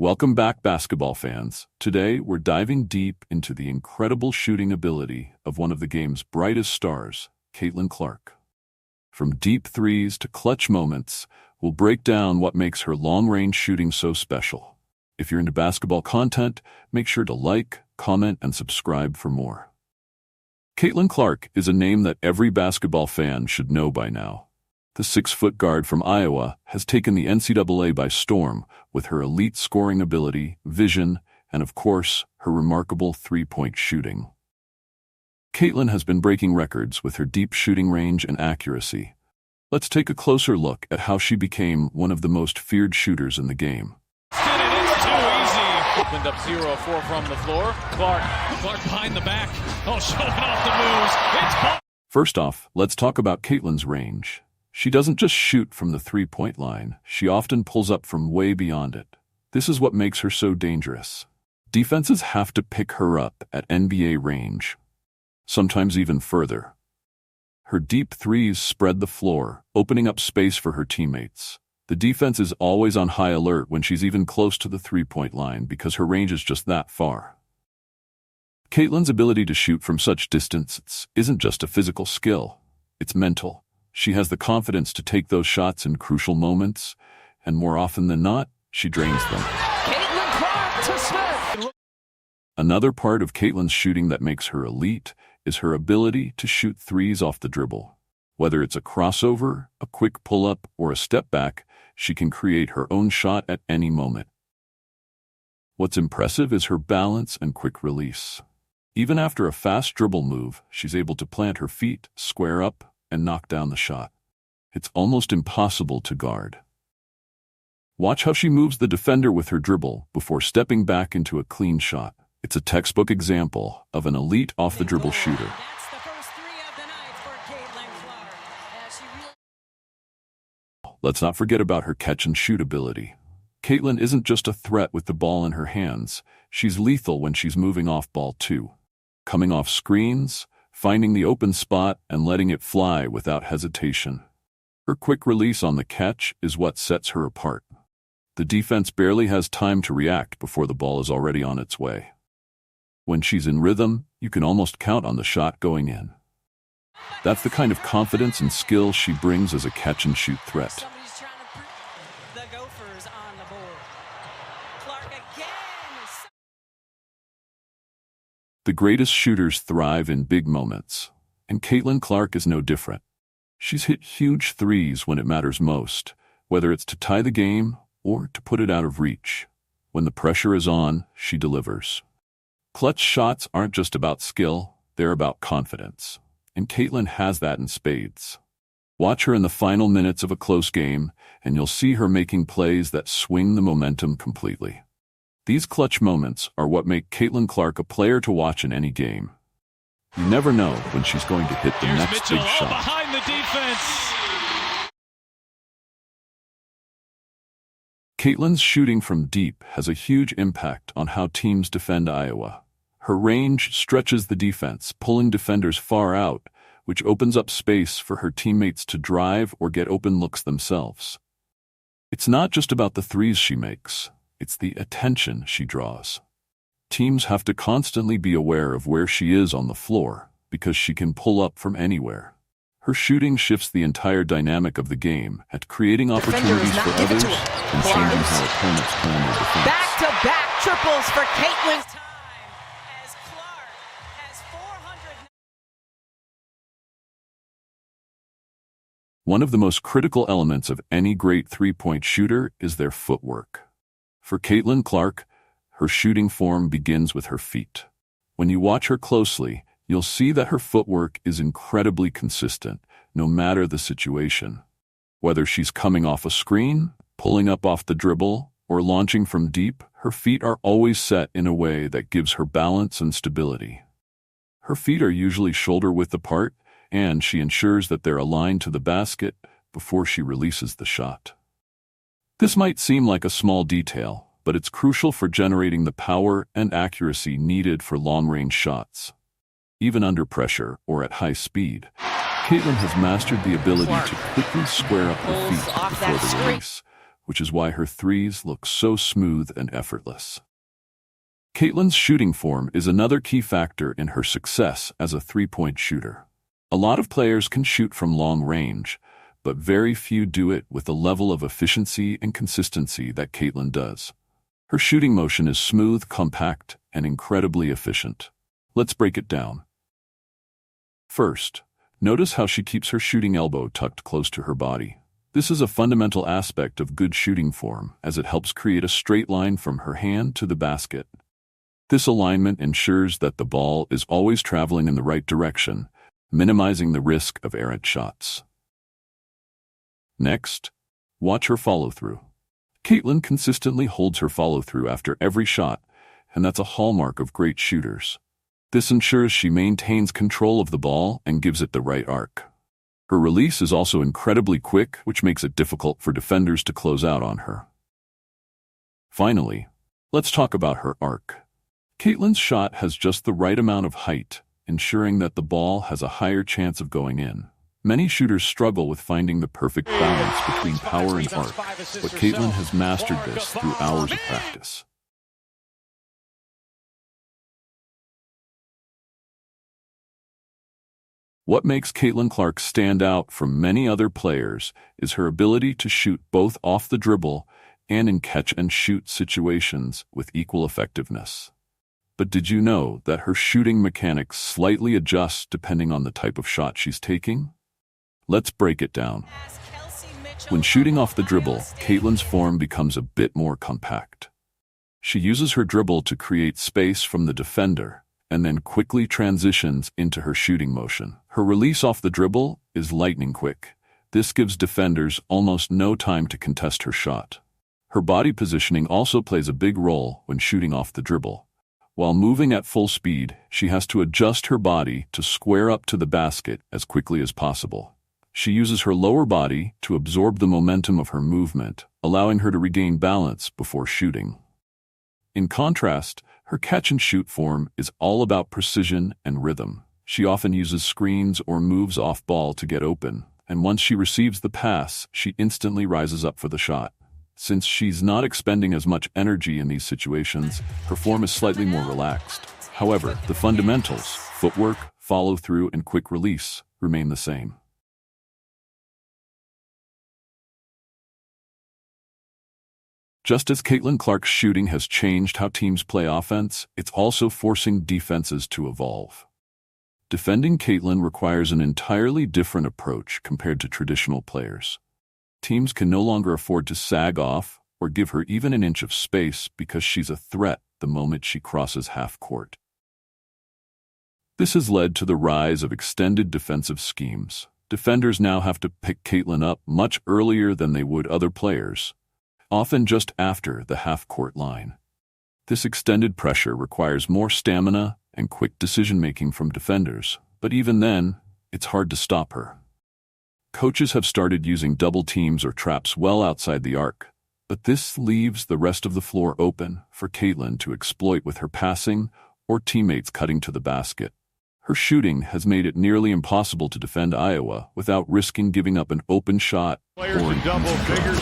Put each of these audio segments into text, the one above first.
Welcome back, basketball fans. Today, we're diving deep into the incredible shooting ability of one of the game's brightest stars, Caitlin Clark. From deep threes to clutch moments, we'll break down what makes her long-range shooting so special. If you're into basketball content, make sure to like, comment, and subscribe for more. Caitlin Clark is a name that every basketball fan should know by now. The 6-foot guard from Iowa has taken the NCAA by storm with her elite scoring ability, vision, and of course, her remarkable three-point shooting. Caitlin has been breaking records with her deep shooting range and accuracy. Let's take a closer look at how she became one of the most feared shooters in the game. It's too easy. Opened up 0-4 from the floor. Clark behind the back. Oh, showing off the moves. First off, let's talk about Caitlin's range. She doesn't just shoot from the three-point line, she often pulls up from way beyond it. This is what makes her so dangerous. Defenses have to pick her up at NBA range, sometimes even further. Her deep threes spread the floor, opening up space for her teammates. The defense is always on high alert when she's even close to the three-point line because her range is just that far. Caitlin's ability to shoot from such distance isn't just a physical skill, it's mental. She has the confidence to take those shots in crucial moments, and more often than not, she drains them. Caitlin Clark to Smith. Another part of Caitlin's shooting that makes her elite is her ability to shoot threes off the dribble. Whether it's a crossover, a quick pull-up, or a step back, she can create her own shot at any moment. What's impressive is her balance and quick release. Even after a fast dribble move, she's able to plant her feet, square up, and knock down the shot. It's almost impossible to guard. Watch how she moves the defender with her dribble before stepping back into a clean shot. It's a textbook example of an elite off-the-dribble shooter. That's the first three of the night for Caitlin Clark. As she Let's not forget about her catch-and-shoot ability. Caitlin isn't just a threat with the ball in her hands, she's lethal when she's moving off ball too. Coming off screens, finding the open spot, and letting it fly without hesitation. Her quick release on the catch is what sets her apart. The defense barely has time to react before the ball is already on its way. When she's in rhythm, you can almost count on the shot going in. That's the kind of confidence and skill she brings as a catch-and-shoot threat. somebody's trying to put the Gophers on the board. Clark again. The greatest shooters thrive in big moments, and Caitlin Clark is no different. She's hit huge threes when it matters most, whether it's to tie the game or to put it out of reach. When the pressure is on, she delivers. Clutch shots aren't just about skill, they're about confidence, and Caitlin has that in spades. Watch her in the final minutes of a close game, and you'll see her making plays that swing the momentum completely. These clutch moments are what make Caitlin Clark a player to watch in any game. You never know when she's going to hit the Here's next Mitchell big shot. behind the defense. Caitlin's shooting from deep has a huge impact on how teams defend Iowa. Her range stretches the defense, pulling defenders far out, which opens up space for her teammates to drive or get open looks themselves. It's not just about the threes she makes. It's the attention she draws. Teams have to constantly be aware of where she is on the floor because she can pull up from anywhere. Her shooting shifts the entire dynamic of the game at creating opportunities for others and changing how opponents plan their defense. Back-to-back triples for Caitlin. Time as Clark has 400. One of the most critical elements of any great three-point shooter is their footwork. For Caitlin Clark, her shooting form begins with her feet. When you watch her closely, you'll see that her footwork is incredibly consistent, no matter the situation. Whether she's coming off a screen, pulling up off the dribble, or launching from deep, her feet are always set in a way that gives her balance and stability. Her feet are usually shoulder-width apart, and she ensures that they're aligned to the basket before she releases the shot. This might seem like a small detail, but it's crucial for generating the power and accuracy needed for long-range shots. Even under pressure or at high speed, Caitlin has mastered the ability to quickly square up her feet before the release, which is why her threes look so smooth and effortless. Caitlin's shooting form is another key factor in her success as a three-point shooter. A lot of players can shoot from long range, but very few do it with the level of efficiency and consistency that Caitlin does. Her shooting motion is smooth, compact, and incredibly efficient. Let's break it down. First, notice how she keeps her shooting elbow tucked close to her body. This is a fundamental aspect of good shooting form, as it helps create a straight line from her hand to the basket. This alignment ensures that the ball is always traveling in the right direction, minimizing the risk of errant shots. Next, watch her follow-through. Caitlin consistently holds her follow-through after every shot, and that's a hallmark of great shooters. This ensures she maintains control of the ball and gives it the right arc. Her release is also incredibly quick, which makes it difficult for defenders to close out on her. Finally, let's talk about her arc. Caitlin's shot has just the right amount of height, ensuring that the ball has a higher chance of going in. Many shooters struggle with finding the perfect balance between power and arc, but Caitlin has mastered this through hours of practice. What makes Caitlin Clark stand out from many other players is her ability to shoot both off the dribble and in catch-and-shoot situations with equal effectiveness. But did you know that her shooting mechanics slightly adjust depending on the type of shot she's taking? Let's break it down. When shooting off the dribble, Caitlin's form becomes a bit more compact. She uses her dribble to create space from the defender, and then quickly transitions into her shooting motion. Her release off the dribble is lightning quick. This gives defenders almost no time to contest her shot. Her body positioning also plays a big role when shooting off the dribble. While moving at full speed, she has to adjust her body to square up to the basket as quickly as possible. She uses her lower body to absorb the momentum of her movement, allowing her to regain balance before shooting. In contrast, her catch-and-shoot form is all about precision and rhythm. She often uses screens or moves off ball to get open, and once she receives the pass, she instantly rises up for the shot. Since she's not expending as much energy in these situations, her form is slightly more relaxed. However, the fundamentals, footwork, follow-through, and quick release, remain the same. Just as Caitlin Clark's shooting has changed how teams play offense, it's also forcing defenses to evolve. Defending Caitlin requires an entirely different approach compared to traditional players. Teams can no longer afford to sag off or give her even an inch of space because she's a threat the moment she crosses half court. This has led to the rise of extended defensive schemes. Defenders now have to pick Caitlin up much earlier than they would other players, often just after the half-court line. This extended pressure requires more stamina and quick decision-making from defenders, but even then, it's hard to stop her. Coaches have started using double teams or traps well outside the arc, but this leaves the rest of the floor open for Caitlin to exploit with her passing or teammates cutting to the basket. Her shooting has made it nearly impossible to defend Iowa without risking giving up an open shot or an double figures.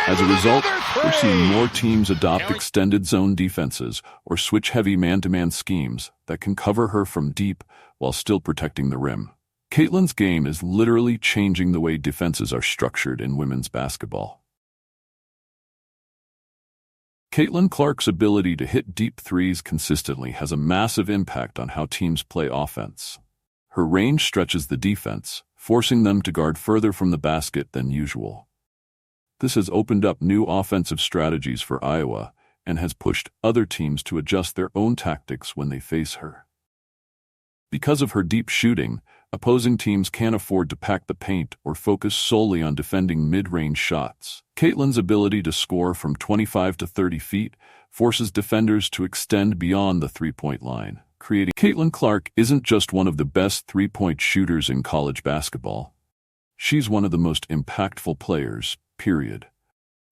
As a result, we're seeing more teams adopt extended zone defenses or switch heavy man-to-man schemes that can cover her from deep while still protecting the rim. Caitlin's game is literally changing the way defenses are structured in women's basketball. Caitlin Clark's ability to hit deep threes consistently has a massive impact on how teams play offense. Her range stretches the defense, forcing them to guard further from the basket than usual. This has opened up new offensive strategies for Iowa and has pushed other teams to adjust their own tactics when they face her. Because of her deep shooting, opposing teams can't afford to pack the paint or focus solely on defending mid-range shots. Caitlin's ability to score from 25 to 30 feet forces defenders to extend beyond the three-point line, creating. Caitlin Clark isn't just one of the best three-point shooters in college basketball. She's one of the most impactful players, period.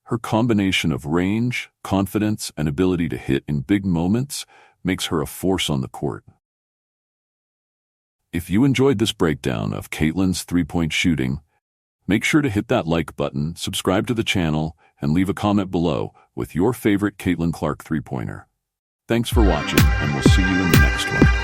Her combination of range, confidence, and ability to hit in big moments makes her a force on the court. If you enjoyed this breakdown of Caitlin's three-point shooting, make sure to hit that like button, subscribe to the channel, and leave a comment below with your favorite Caitlin Clark three-pointer. Thanks for watching, and we'll see you in the next one.